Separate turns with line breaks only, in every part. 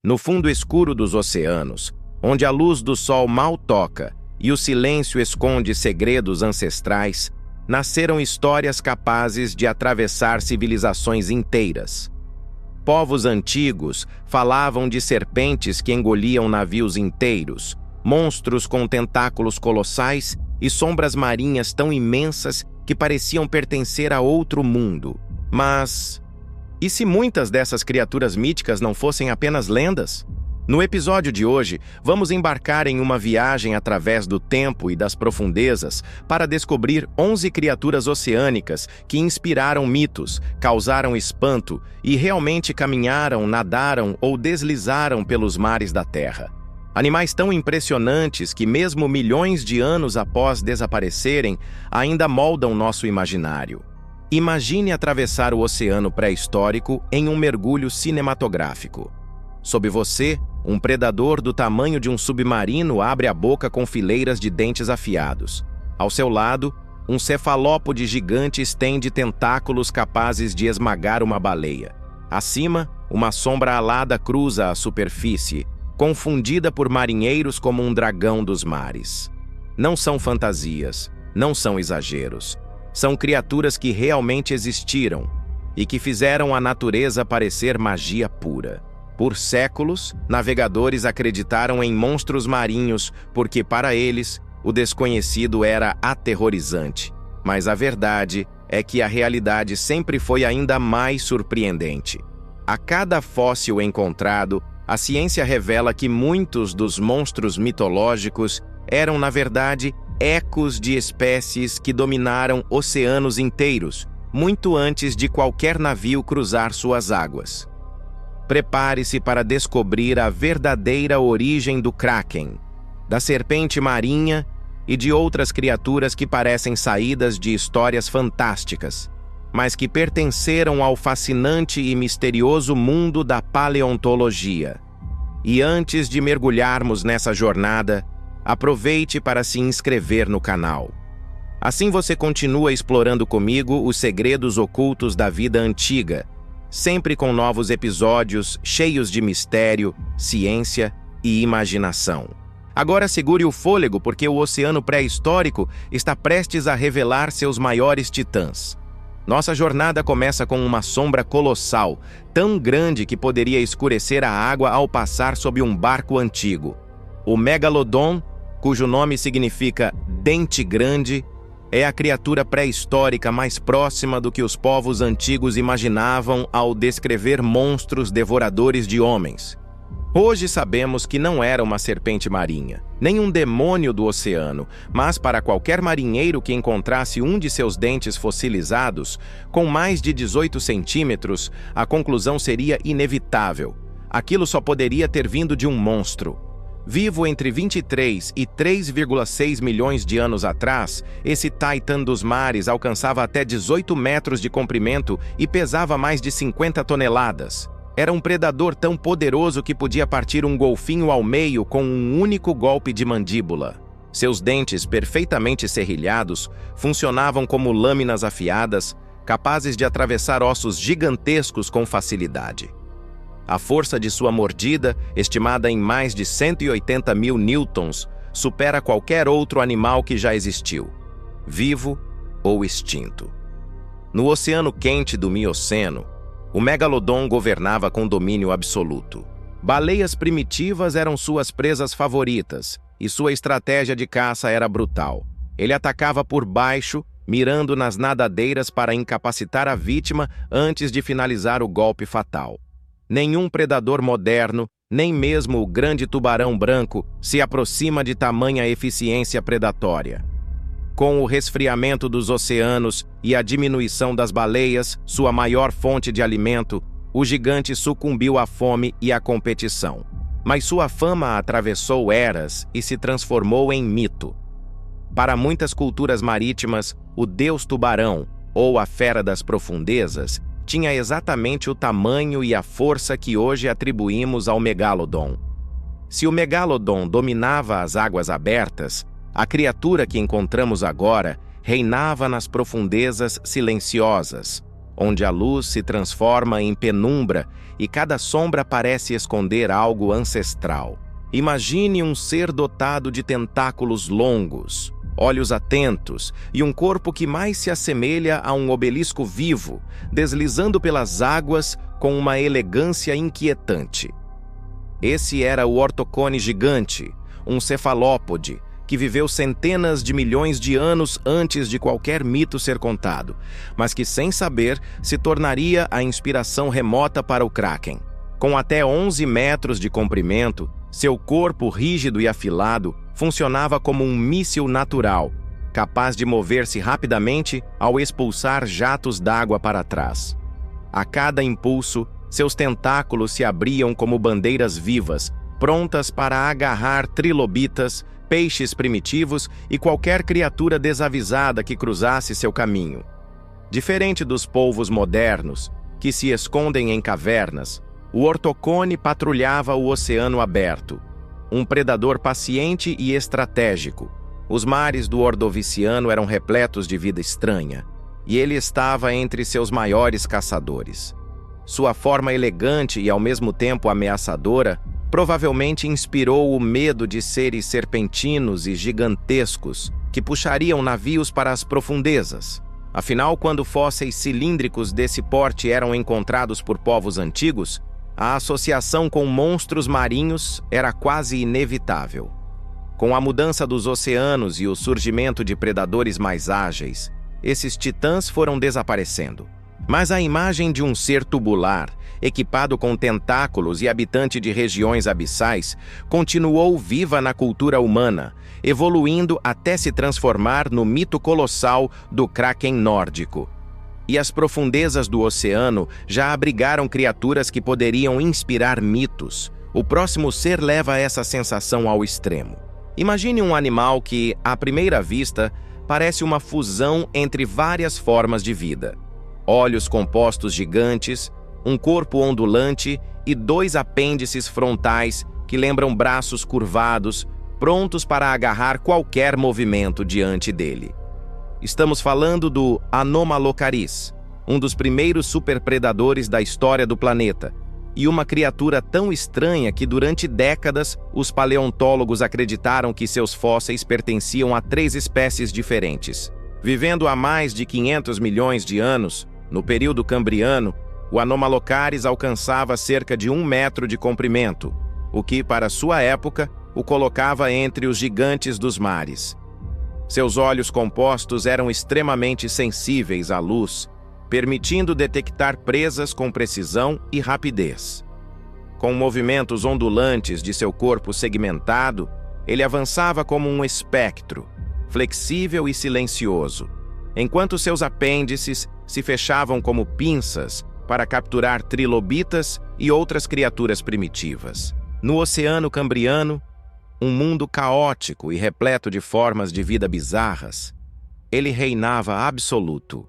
No fundo escuro dos oceanos, onde a luz do sol mal toca e o silêncio esconde segredos ancestrais, nasceram histórias capazes de atravessar civilizações inteiras. Povos antigos falavam de serpentes que engoliam navios inteiros, monstros com tentáculos colossais e sombras marinhas tão imensas que pareciam pertencer a outro mundo. Mas e se muitas dessas criaturas míticas não fossem apenas lendas? No episódio de hoje, vamos embarcar em uma viagem através do tempo e das profundezas para descobrir 11 criaturas oceânicas que inspiraram mitos, causaram espanto e realmente caminharam, nadaram ou deslizaram pelos mares da Terra. Animais tão impressionantes que, mesmo milhões de anos após desaparecerem, ainda moldam nosso imaginário. Imagine atravessar o oceano pré-histórico em um mergulho cinematográfico. Sob você, um predador do tamanho de um submarino abre a boca com fileiras de dentes afiados. Ao seu lado, um cefalópode gigante estende tentáculos capazes de esmagar uma baleia. Acima, uma sombra alada cruza a superfície, confundida por marinheiros como um dragão dos mares. Não são fantasias, não são exageros. São criaturas que realmente existiram e que fizeram a natureza parecer magia pura. Por séculos, navegadores acreditaram em monstros marinhos porque, para eles, o desconhecido era aterrorizante. Mas a verdade é que a realidade sempre foi ainda mais surpreendente. A cada fóssil encontrado, a ciência revela que muitos dos monstros mitológicos eram, na verdade, ecos de espécies que dominaram oceanos inteiros, muito antes de qualquer navio cruzar suas águas. Prepare-se para descobrir a verdadeira origem do Kraken, da serpente marinha e de outras criaturas que parecem saídas de histórias fantásticas, mas que pertenceram ao fascinante e misterioso mundo da paleontologia. E antes de mergulharmos nessa jornada, aproveite para se inscrever no canal. Assim você continua explorando comigo os segredos ocultos da vida antiga, sempre com novos episódios cheios de mistério, ciência e imaginação. Agora segure o fôlego porque o oceano pré-histórico está prestes a revelar seus maiores titãs. Nossa jornada começa com uma sombra colossal, tão grande que poderia escurecer a água ao passar sob um barco antigo. O Megalodon, cujo nome significa dente grande, é a criatura pré-histórica mais próxima do que os povos antigos imaginavam ao descrever monstros devoradores de homens. Hoje sabemos que não era uma serpente marinha, nem um demônio do oceano, mas para qualquer marinheiro que encontrasse um de seus dentes fossilizados, com mais de 18 centímetros, a conclusão seria inevitável. Aquilo só poderia ter vindo de um monstro. Vivo entre 23 e 3,6 milhões de anos atrás, esse Titan dos mares alcançava até 18 metros de comprimento e pesava mais de 50 toneladas. Era um predador tão poderoso que podia partir um golfinho ao meio com um único golpe de mandíbula. Seus dentes, perfeitamente serrilhados, funcionavam como lâminas afiadas, capazes de atravessar ossos gigantescos com facilidade. A força de sua mordida, estimada em mais de 180 mil newtons, supera qualquer outro animal que já existiu, vivo ou extinto. No oceano quente do Mioceno, o Megalodon governava com domínio absoluto. Baleias primitivas eram suas presas favoritas, e sua estratégia de caça era brutal. Ele atacava por baixo, mirando nas nadadeiras para incapacitar a vítima antes de finalizar o golpe fatal. Nenhum predador moderno, nem mesmo o grande tubarão branco, se aproxima de tamanha eficiência predatória. Com o resfriamento dos oceanos e a diminuição das baleias, sua maior fonte de alimento, o gigante sucumbiu à fome e à competição. Mas sua fama atravessou eras e se transformou em mito. Para muitas culturas marítimas, o deus tubarão, ou a fera das profundezas, tinha exatamente o tamanho e a força que hoje atribuímos ao Megalodon. Se o Megalodon dominava as águas abertas, a criatura que encontramos agora reinava nas profundezas silenciosas, onde a luz se transforma em penumbra e cada sombra parece esconder algo ancestral. Imagine um ser dotado de tentáculos longos, olhos atentos e um corpo que mais se assemelha a um obelisco vivo, deslizando pelas águas com uma elegância inquietante. Esse era o ortocone gigante, um cefalópode, que viveu centenas de milhões de anos antes de qualquer mito ser contado, mas que, sem saber, se tornaria a inspiração remota para o Kraken. Com até 11 metros de comprimento, seu corpo rígido e afilado funcionava como um míssil natural, capaz de mover-se rapidamente ao expulsar jatos d'água para trás. A cada impulso, seus tentáculos se abriam como bandeiras vivas, prontas para agarrar trilobitas, peixes primitivos e qualquer criatura desavisada que cruzasse seu caminho. Diferente dos polvos modernos, que se escondem em cavernas, o ortocone patrulhava o oceano aberto, um predador paciente e estratégico. Os mares do Ordoviciano eram repletos de vida estranha, e ele estava entre seus maiores caçadores. Sua forma elegante e ao mesmo tempo ameaçadora provavelmente inspirou o medo de seres serpentinos e gigantescos que puxariam navios para as profundezas. Afinal, quando fósseis cilíndricos desse porte eram encontrados por povos antigos, a associação com monstros marinhos era quase inevitável. Com a mudança dos oceanos e o surgimento de predadores mais ágeis, esses titãs foram desaparecendo. Mas a imagem de um ser tubular, equipado com tentáculos e habitante de regiões abissais, continuou viva na cultura humana, evoluindo até se transformar no mito colossal do Kraken nórdico. E as profundezas do oceano já abrigaram criaturas que poderiam inspirar mitos. O próximo ser leva essa sensação ao extremo. Imagine um animal que, à primeira vista, parece uma fusão entre várias formas de vida. Olhos compostos gigantes, um corpo ondulante e 2 apêndices frontais que lembram braços curvados, prontos para agarrar qualquer movimento diante dele. Estamos falando do Anomalocaris, um dos primeiros superpredadores da história do planeta, e uma criatura tão estranha que durante décadas os paleontólogos acreditaram que seus fósseis pertenciam a 3 espécies diferentes. Vivendo há mais de 500 milhões de anos, no período cambriano, o Anomalocaris alcançava cerca de 1 metro de comprimento, o que, para sua época, o colocava entre os gigantes dos mares. Seus olhos compostos eram extremamente sensíveis à luz, permitindo detectar presas com precisão e rapidez. Com movimentos ondulantes de seu corpo segmentado, ele avançava como um espectro, flexível e silencioso, enquanto seus apêndices se fechavam como pinças para capturar trilobitas e outras criaturas primitivas. No Oceano Cambriano, um mundo caótico e repleto de formas de vida bizarras, ele reinava absoluto.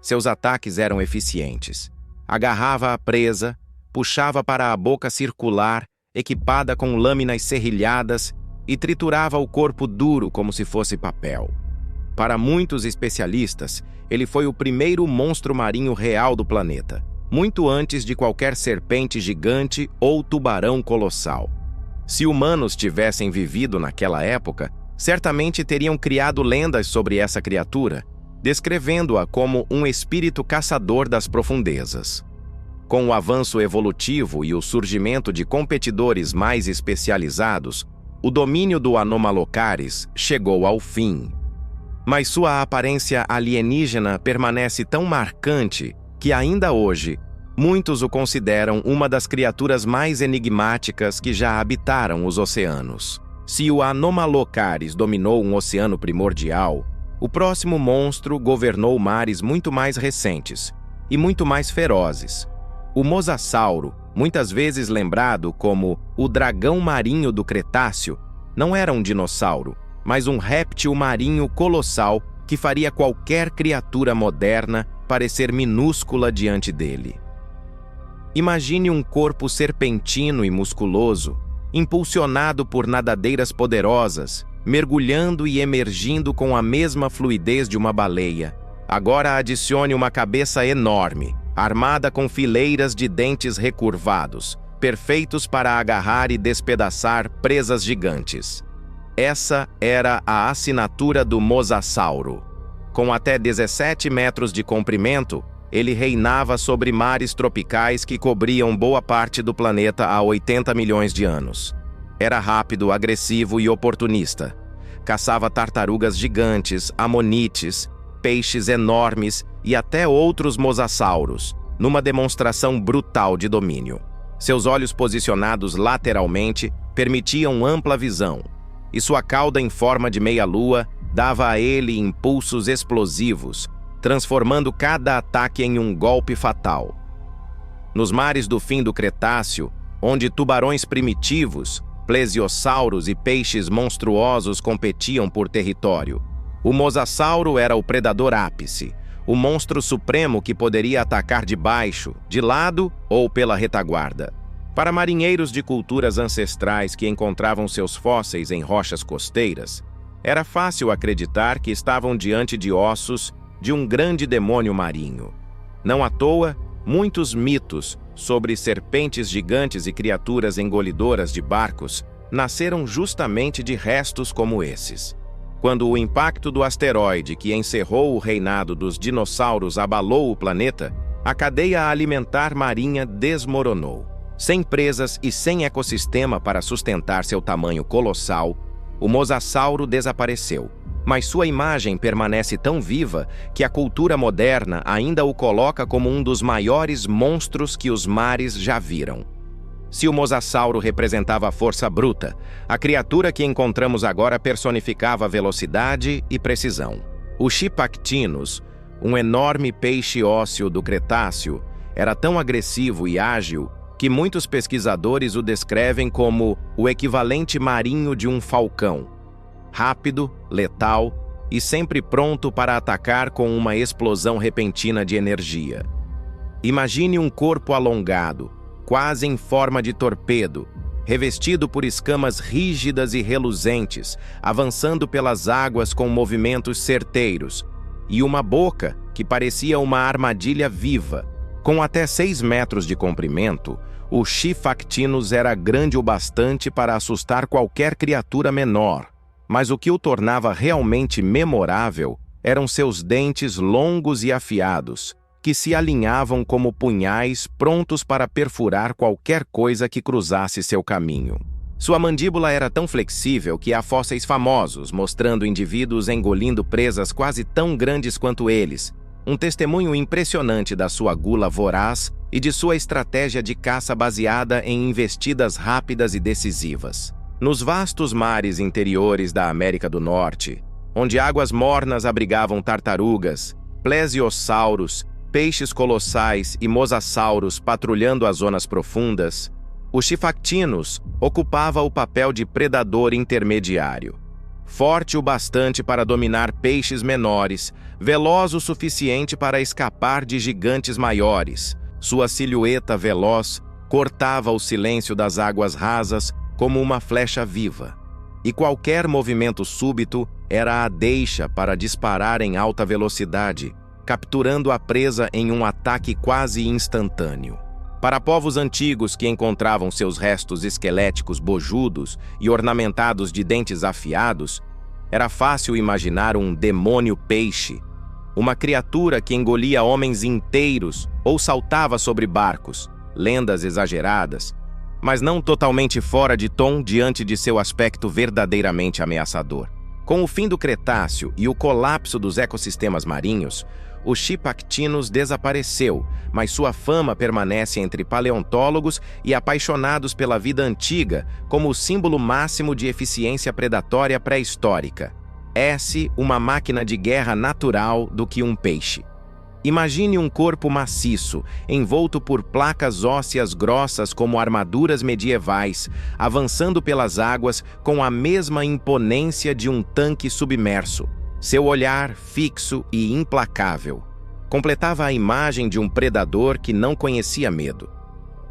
Seus ataques eram eficientes. Agarrava a presa, puxava para a boca circular, equipada com lâminas serrilhadas, e triturava o corpo duro como se fosse papel. Para muitos especialistas, ele foi o primeiro monstro marinho real do planeta, muito antes de qualquer serpente gigante ou tubarão colossal. Se humanos tivessem vivido naquela época, certamente teriam criado lendas sobre essa criatura, descrevendo-a como um espírito caçador das profundezas. Com o avanço evolutivo e o surgimento de competidores mais especializados, o domínio do Anomalocaris chegou ao fim. Mas sua aparência alienígena permanece tão marcante que ainda hoje, muitos o consideram uma das criaturas mais enigmáticas que já habitaram os oceanos. Se o Anomalocaris dominou um oceano primordial, o próximo monstro governou mares muito mais recentes e muito mais ferozes. O Mosasauro, muitas vezes lembrado como o dragão marinho do Cretáceo, não era um dinossauro, mas um réptil marinho colossal que faria qualquer criatura moderna parecer minúscula diante dele. Imagine um corpo serpentino e musculoso, impulsionado por nadadeiras poderosas, mergulhando e emergindo com a mesma fluidez de uma baleia, Agora adicione uma cabeça enorme, armada com fileiras de dentes recurvados, perfeitos para agarrar e despedaçar presas gigantes. Essa era a assinatura do Mosasauro. Com até 17 metros de comprimento, ele reinava sobre mares tropicais que cobriam boa parte do planeta há 80 milhões de anos. Era rápido, agressivo e oportunista. Caçava tartarugas gigantes, amonites, peixes enormes e até outros mosassauros, numa demonstração brutal de domínio. Seus olhos posicionados lateralmente permitiam ampla visão, e sua cauda em forma de meia-lua dava a ele impulsos explosivos, transformando cada ataque em um golpe fatal. Nos mares do fim do Cretáceo, onde tubarões primitivos, plesiosauros e peixes monstruosos competiam por território, o Mosasauro era o predador ápice, o monstro supremo que poderia atacar de baixo, de lado ou pela retaguarda. Para marinheiros de culturas ancestrais que encontravam seus fósseis em rochas costeiras, era fácil acreditar que estavam diante de ossos de um grande demônio marinho. Não à toa, muitos mitos sobre serpentes gigantes e criaturas engolidoras de barcos nasceram justamente de restos como esses. Quando o impacto do asteroide que encerrou o reinado dos dinossauros abalou o planeta, a cadeia alimentar marinha desmoronou. Sem presas e sem ecossistema para sustentar seu tamanho colossal, o Mosasauro desapareceu. Mas sua imagem permanece tão viva que a cultura moderna ainda o coloca como um dos maiores monstros que os mares já viram. Se o Mosasauro representava a força bruta, a criatura que encontramos agora personificava velocidade e precisão. O Schipactinus, um enorme peixe ósseo do Cretáceo, era tão agressivo e ágil que muitos pesquisadores o descrevem como o equivalente marinho de um falcão. Rápido, letal e sempre pronto para atacar com uma explosão repentina de energia. Imagine um corpo alongado, quase em forma de torpedo, revestido por escamas rígidas e reluzentes, avançando pelas águas com movimentos certeiros, e uma boca que parecia uma armadilha viva. Com até 6 metros de comprimento, o Schipactinus era grande o bastante para assustar qualquer criatura menor. Mas o que o tornava realmente memorável eram seus dentes longos e afiados, que se alinhavam como punhais prontos para perfurar qualquer coisa que cruzasse seu caminho. Sua mandíbula era tão flexível que há fósseis famosos mostrando indivíduos engolindo presas quase tão grandes quanto eles, um testemunho impressionante da sua gula voraz e de sua estratégia de caça baseada em investidas rápidas e decisivas. Nos vastos mares interiores da América do Norte, onde águas mornas abrigavam tartarugas, plesiosauros, peixes colossais e mosassauros patrulhando as zonas profundas, o Schipactinus ocupava o papel de predador intermediário. Forte o bastante para dominar peixes menores, veloz o suficiente para escapar de gigantes maiores, sua silhueta veloz cortava o silêncio das águas rasas como uma flecha viva, e qualquer movimento súbito era a deixa para disparar em alta velocidade, capturando a presa em um ataque quase instantâneo. Para povos antigos que encontravam seus restos esqueléticos bojudos e ornamentados de dentes afiados, era fácil imaginar um demônio peixe, uma criatura que engolia homens inteiros ou saltava sobre barcos, lendas exageradas, mas não totalmente fora de tom diante de seu aspecto verdadeiramente ameaçador. Com o fim do Cretáceo e o colapso dos ecossistemas marinhos, o Schipactinus desapareceu, mas sua fama permanece entre paleontólogos e apaixonados pela vida antiga como o símbolo máximo de eficiência predatória pré-histórica. É-se uma máquina de guerra natural do que um peixe. Imagine um corpo maciço, envolto por placas ósseas grossas como armaduras medievais, avançando pelas águas com a mesma imponência de um tanque submerso. Seu olhar, fixo e implacável, completava a imagem de um predador que não conhecia medo.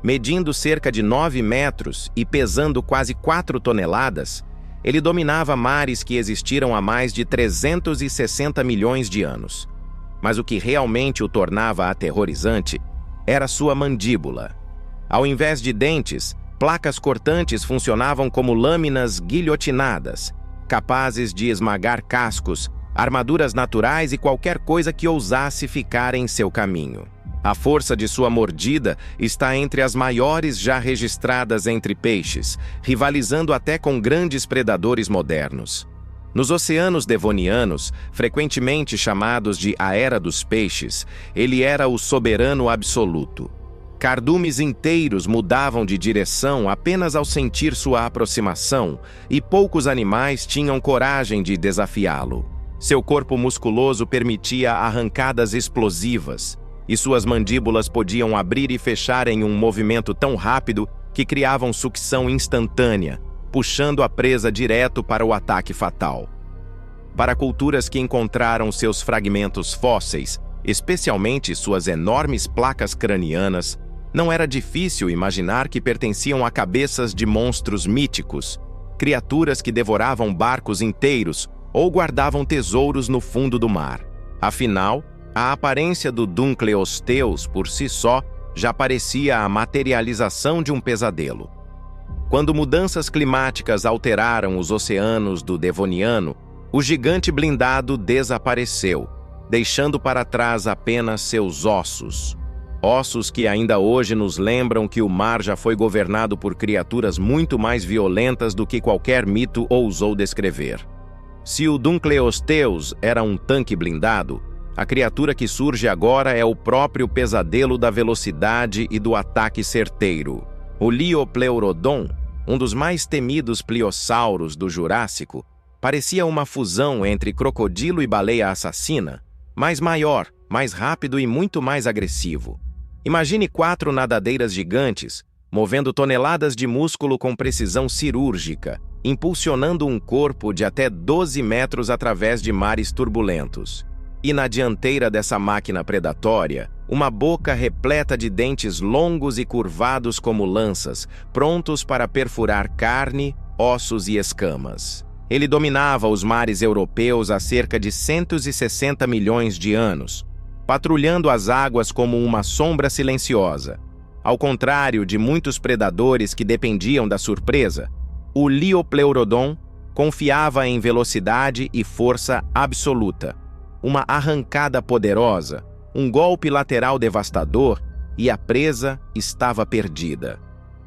Medindo cerca de 9 metros e pesando quase 4 toneladas, ele dominava mares que existiram há mais de 360 milhões de anos. Mas o que realmente o tornava aterrorizante era sua mandíbula. Ao invés de dentes, placas cortantes funcionavam como lâminas guilhotinadas, capazes de esmagar cascos, armaduras naturais e qualquer coisa que ousasse ficar em seu caminho. A força de sua mordida está entre as maiores já registradas entre peixes, rivalizando até com grandes predadores modernos. Nos oceanos devonianos, frequentemente chamados de a Era dos Peixes, ele era o soberano absoluto. Cardumes inteiros mudavam de direção apenas ao sentir sua aproximação, e poucos animais tinham coragem de desafiá-lo. Seu corpo musculoso permitia arrancadas explosivas, e suas mandíbulas podiam abrir e fechar em um movimento tão rápido que criavam sucção instantânea, puxando a presa direto para o ataque fatal. Para culturas que encontraram seus fragmentos fósseis, especialmente suas enormes placas cranianas, não era difícil imaginar que pertenciam a cabeças de monstros míticos, criaturas que devoravam barcos inteiros ou guardavam tesouros no fundo do mar. Afinal, a aparência do Dunkleosteus por si só já parecia a materialização de um pesadelo. Quando mudanças climáticas alteraram os oceanos do Devoniano, o gigante blindado desapareceu, deixando para trás apenas seus ossos. Ossos que ainda hoje nos lembram que o mar já foi governado por criaturas muito mais violentas do que qualquer mito ousou descrever. Se o Dunkleosteus era um tanque blindado, a criatura que surge agora é o próprio pesadelo da velocidade e do ataque certeiro. O Liopleurodon, um dos mais temidos pliossauros do Jurássico, parecia uma fusão entre crocodilo e baleia assassina, mas maior, mais rápido e muito mais agressivo. Imagine 4 nadadeiras gigantes, movendo toneladas de músculo com precisão cirúrgica, impulsionando um corpo de até 12 metros através de mares turbulentos. E na dianteira dessa máquina predatória, uma boca repleta de dentes longos e curvados como lanças, prontos para perfurar carne, ossos e escamas. Ele dominava os mares europeus há cerca de 160 milhões de anos, patrulhando as águas como uma sombra silenciosa. Ao contrário de muitos predadores que dependiam da surpresa, o Liopleurodon confiava em velocidade e força absoluta, uma arrancada poderosa, um golpe lateral devastador e a presa estava perdida.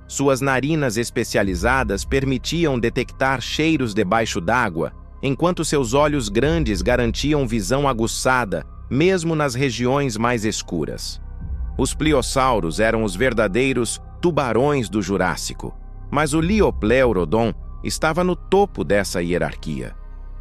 Suas narinas especializadas permitiam detectar cheiros debaixo d'água, enquanto seus olhos grandes garantiam visão aguçada, mesmo nas regiões mais escuras. Os pliossauros eram os verdadeiros tubarões do Jurássico, mas o Liopleurodon estava no topo dessa hierarquia.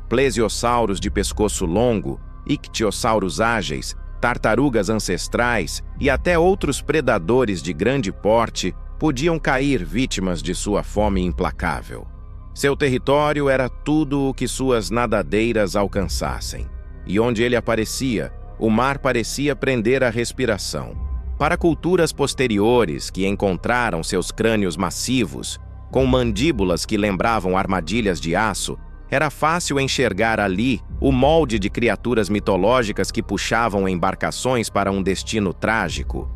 Plesiosauros de pescoço longo, ictiossauros ágeis, tartarugas ancestrais e até outros predadores de grande porte podiam cair vítimas de sua fome implacável. Seu território era tudo o que suas nadadeiras alcançassem. E onde ele aparecia, o mar parecia prender a respiração. Para culturas posteriores que encontraram seus crânios massivos, com mandíbulas que lembravam armadilhas de aço, era fácil enxergar ali o molde de criaturas mitológicas que puxavam embarcações para um destino trágico.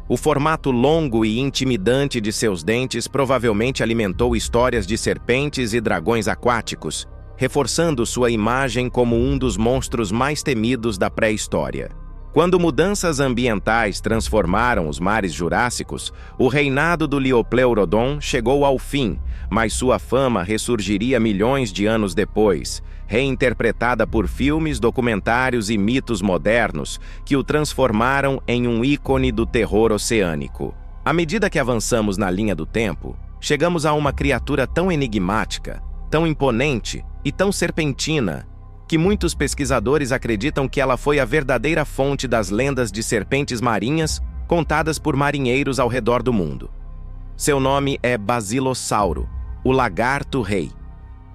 O formato longo e intimidante de seus dentes provavelmente alimentou histórias de serpentes e dragões aquáticos, reforçando sua imagem como um dos monstros mais temidos da pré-história. Quando mudanças ambientais transformaram os mares jurássicos, o reinado do Liopleurodon chegou ao fim, mas sua fama ressurgiria milhões de anos depois, reinterpretada por filmes, documentários e mitos modernos que o transformaram em um ícone do terror oceânico. À medida que avançamos na linha do tempo, chegamos a uma criatura tão enigmática, tão imponente e tão serpentina, que muitos pesquisadores acreditam que ela foi a verdadeira fonte das lendas de serpentes marinhas contadas por marinheiros ao redor do mundo. Seu nome é Basilossauro, o lagarto-rei.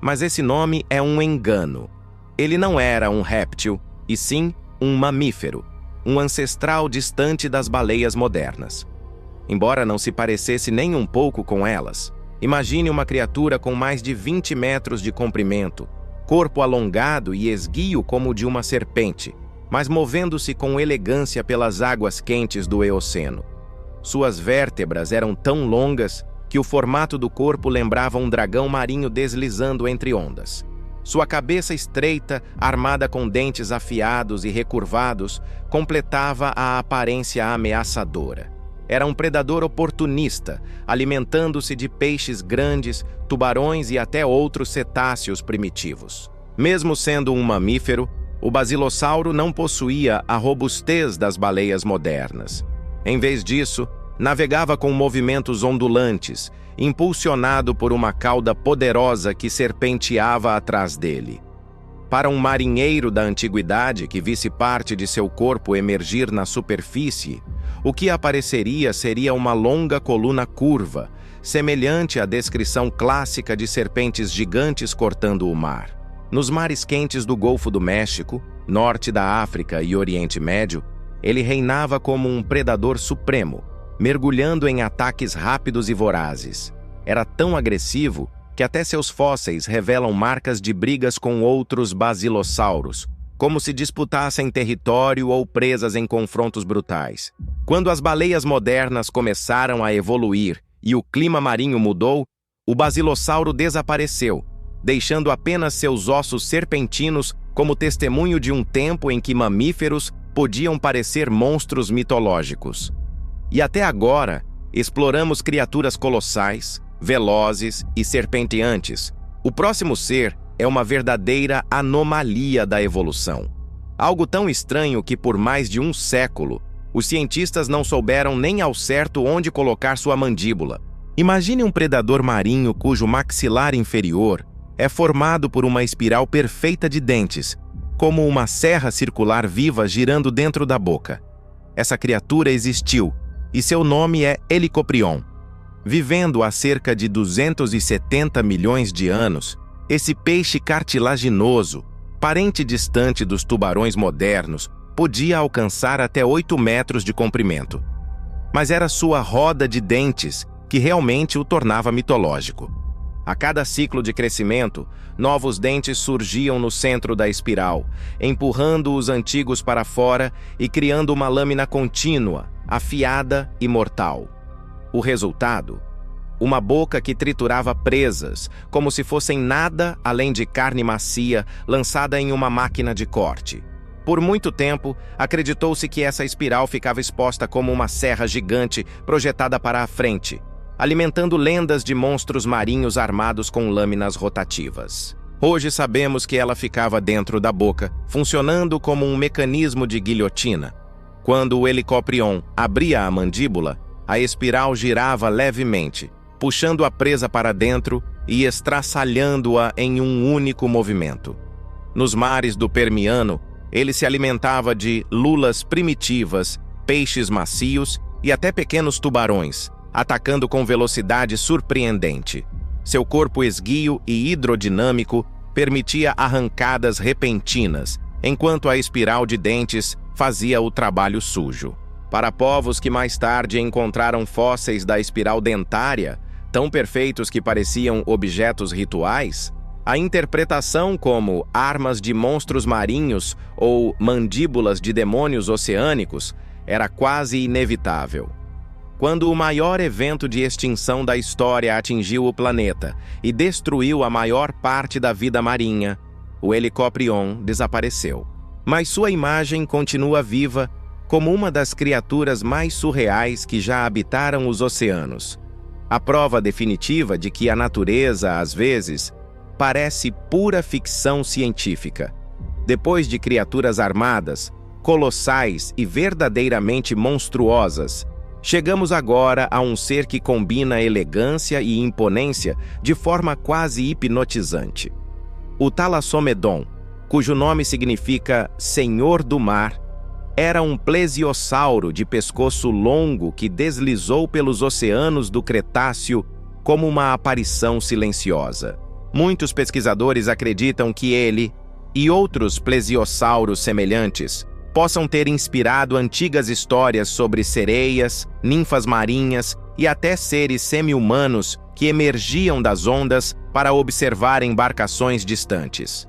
Mas esse nome é um engano. Ele não era um réptil, e sim um mamífero, um ancestral distante das baleias modernas. Embora não se parecesse nem um pouco com elas, imagine uma criatura com mais de 20 metros de comprimento, corpo alongado e esguio como o de uma serpente, mas movendo-se com elegância pelas águas quentes do Eoceno. Suas vértebras eram tão longas que o formato do corpo lembrava um dragão marinho deslizando entre ondas. Sua cabeça estreita, armada com dentes afiados e recurvados, completava a aparência ameaçadora. Era um predador oportunista, alimentando-se de peixes grandes, tubarões e até outros cetáceos primitivos. Mesmo sendo um mamífero, o basilossauro não possuía a robustez das baleias modernas. Em vez disso, navegava com movimentos ondulantes, impulsionado por uma cauda poderosa que serpenteava atrás dele. Para um marinheiro da antiguidade que visse parte de seu corpo emergir na superfície, o que apareceria seria uma longa coluna curva, semelhante à descrição clássica de serpentes gigantes cortando o mar. Nos mares quentes do Golfo do México, norte da África e Oriente Médio, ele reinava como um predador supremo, mergulhando em ataques rápidos e vorazes. Era tão agressivo que até seus fósseis revelam marcas de brigas com outros basilossauros, como se disputassem território ou presas em confrontos brutais. Quando as baleias modernas começaram a evoluir e o clima marinho mudou, o basilossauro desapareceu, deixando apenas seus ossos serpentinos como testemunho de um tempo em que mamíferos podiam parecer monstros mitológicos. E até agora, exploramos criaturas colossais, velozes e serpenteantes. O próximo ser é uma verdadeira anomalia da evolução. Algo tão estranho que por mais de um século, os cientistas não souberam nem ao certo onde colocar sua mandíbula. Imagine um predador marinho cujo maxilar inferior é formado por uma espiral perfeita de dentes, como uma serra circular viva girando dentro da boca. Essa criatura existiu, e seu nome é Helicoprion. Vivendo há cerca de 270 milhões de anos, esse peixe cartilaginoso, parente distante dos tubarões modernos, podia alcançar até 8 metros de comprimento. Mas era sua roda de dentes que realmente o tornava mitológico. A cada ciclo de crescimento, novos dentes surgiam no centro da espiral, empurrando os antigos para fora e criando uma lâmina contínua, afiada e mortal. O resultado? Uma boca que triturava presas, como se fossem nada além de carne macia lançada em uma máquina de corte. Por muito tempo, acreditou-se que essa espiral ficava exposta como uma serra gigante projetada para a frente, alimentando lendas de monstros marinhos armados com lâminas rotativas. Hoje sabemos que ela ficava dentro da boca, funcionando como um mecanismo de guilhotina. Quando o Helicoprion abria a mandíbula, a espiral girava levemente, puxando a presa para dentro e estraçalhando-a em um único movimento. Nos mares do Permiano, ele se alimentava de lulas primitivas, peixes macios e até pequenos tubarões, atacando com velocidade surpreendente. Seu corpo esguio e hidrodinâmico permitia arrancadas repentinas, enquanto a espiral de dentes fazia o trabalho sujo. Para povos que mais tarde encontraram fósseis da espiral dentária, tão perfeitos que pareciam objetos rituais, a interpretação como armas de monstros marinhos ou mandíbulas de demônios oceânicos era quase inevitável. Quando o maior evento de extinção da história atingiu o planeta e destruiu a maior parte da vida marinha, o Helicoprion desapareceu. Mas sua imagem continua viva como uma das criaturas mais surreais que já habitaram os oceanos. A prova definitiva de que a natureza, às vezes, parece pura ficção científica. Depois de criaturas armadas, colossais e verdadeiramente monstruosas, chegamos agora a um ser que combina elegância e imponência de forma quase hipnotizante. O Thalassomedon, cujo nome significa Senhor do Mar, era um plesiosauro de pescoço longo que deslizou pelos oceanos do Cretáceo como uma aparição silenciosa. Muitos pesquisadores acreditam que ele e outros plesiosauros semelhantes possam ter inspirado antigas histórias sobre sereias, ninfas marinhas e até seres semi-humanos que emergiam das ondas para observar embarcações distantes.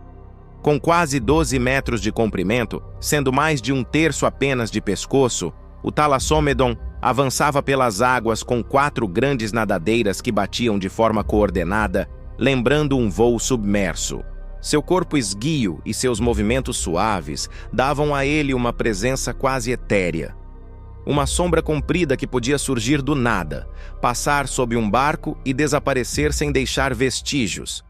Com quase 12 metros de comprimento, sendo mais de um terço apenas de pescoço, o Thalassomedon avançava pelas águas com 4 grandes nadadeiras que batiam de forma coordenada, lembrando um voo submerso. Seu corpo esguio e seus movimentos suaves davam a ele uma presença quase etérea. Uma sombra comprida que podia surgir do nada, passar sob um barco e desaparecer sem deixar vestígios.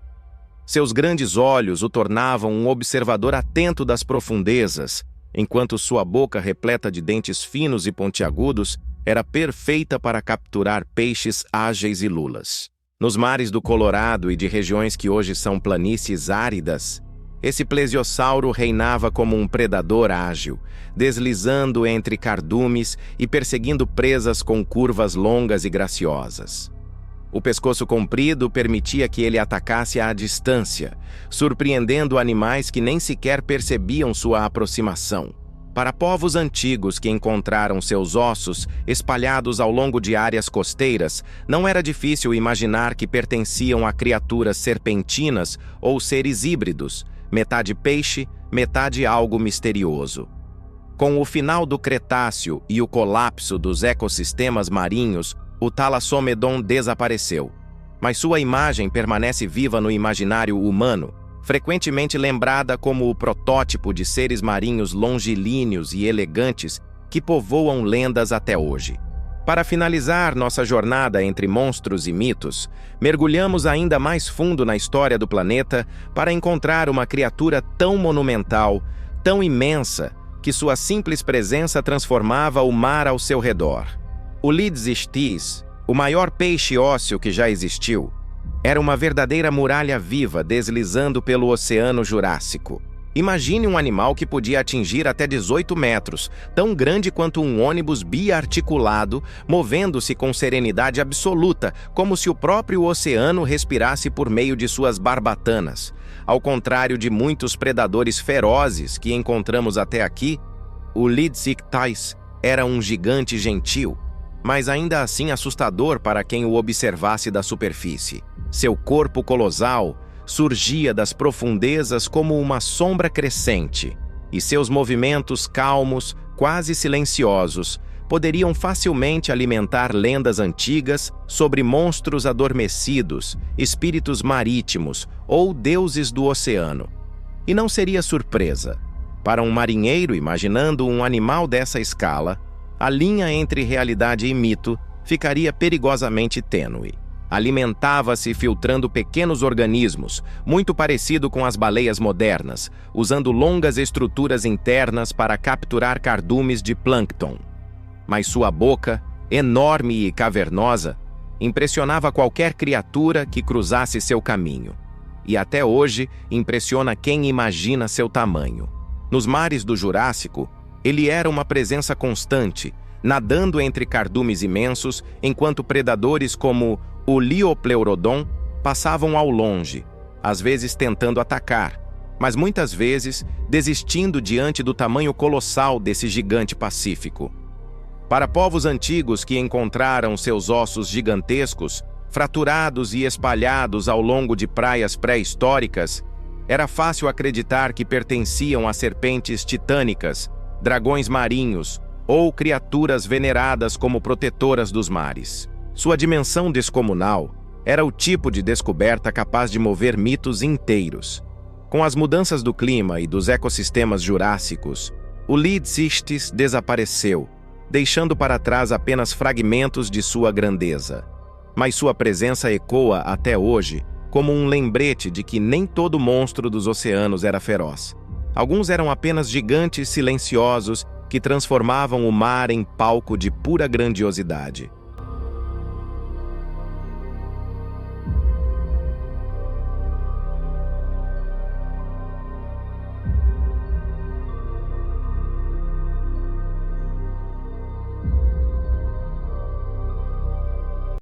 Seus grandes olhos o tornavam um observador atento das profundezas, enquanto sua boca repleta de dentes finos e pontiagudos era perfeita para capturar peixes ágeis e lulas. Nos mares do Colorado e de regiões que hoje são planícies áridas, esse plesiosauro reinava como um predador ágil, deslizando entre cardumes e perseguindo presas com curvas longas e graciosas. O pescoço comprido permitia que ele atacasse à distância, surpreendendo animais que nem sequer percebiam sua aproximação. Para povos antigos que encontraram seus ossos espalhados ao longo de áreas costeiras, não era difícil imaginar que pertenciam a criaturas serpentinas ou seres híbridos, metade peixe, metade algo misterioso. Com o final do Cretáceo e o colapso dos ecossistemas marinhos, o Thalassomedon desapareceu, mas sua imagem permanece viva no imaginário humano, frequentemente lembrada como o protótipo de seres marinhos longilíneos e elegantes que povoam lendas até hoje. Para finalizar nossa jornada entre monstros e mitos, mergulhamos ainda mais fundo na história do planeta para encontrar uma criatura tão monumental, tão imensa, que sua simples presença transformava o mar ao seu redor. O Leeds ichthys, o maior peixe ósseo que já existiu, era uma verdadeira muralha viva deslizando pelo Oceano Jurássico. Imagine um animal que podia atingir até 18 metros, tão grande quanto um ônibus biarticulado, movendo-se com serenidade absoluta, como se o próprio oceano respirasse por meio de suas barbatanas. Ao contrário de muitos predadores ferozes que encontramos até aqui, o Leeds ichthys era um gigante gentil, mas ainda assim assustador para quem o observasse da superfície. Seu corpo colossal surgia das profundezas como uma sombra crescente, e seus movimentos calmos, quase silenciosos, poderiam facilmente alimentar lendas antigas sobre monstros adormecidos, espíritos marítimos ou deuses do oceano. E não seria surpresa. Para um marinheiro imaginando um animal dessa escala, a linha entre realidade e mito ficaria perigosamente tênue. Alimentava-se filtrando pequenos organismos, muito parecido com as baleias modernas, usando longas estruturas internas para capturar cardumes de plâncton. Mas sua boca, enorme e cavernosa, impressionava qualquer criatura que cruzasse seu caminho. E até hoje impressiona quem imagina seu tamanho. Nos mares do Jurássico, ele era uma presença constante, nadando entre cardumes imensos, enquanto predadores como o Liopleurodon passavam ao longe, às vezes tentando atacar, mas muitas vezes desistindo diante do tamanho colossal desse gigante pacífico. Para povos antigos que encontraram seus ossos gigantescos, fraturados e espalhados ao longo de praias pré-históricas, era fácil acreditar que pertenciam a serpentes titânicas, dragões marinhos ou criaturas veneradas como protetoras dos mares. Sua dimensão descomunal era o tipo de descoberta capaz de mover mitos inteiros. Com as mudanças do clima e dos ecossistemas jurássicos, o Leeds ichthys desapareceu, deixando para trás apenas fragmentos de sua grandeza. Mas sua presença ecoa até hoje como um lembrete de que nem todo monstro dos oceanos era feroz. Alguns eram apenas gigantes silenciosos que transformavam o mar em palco de pura grandiosidade.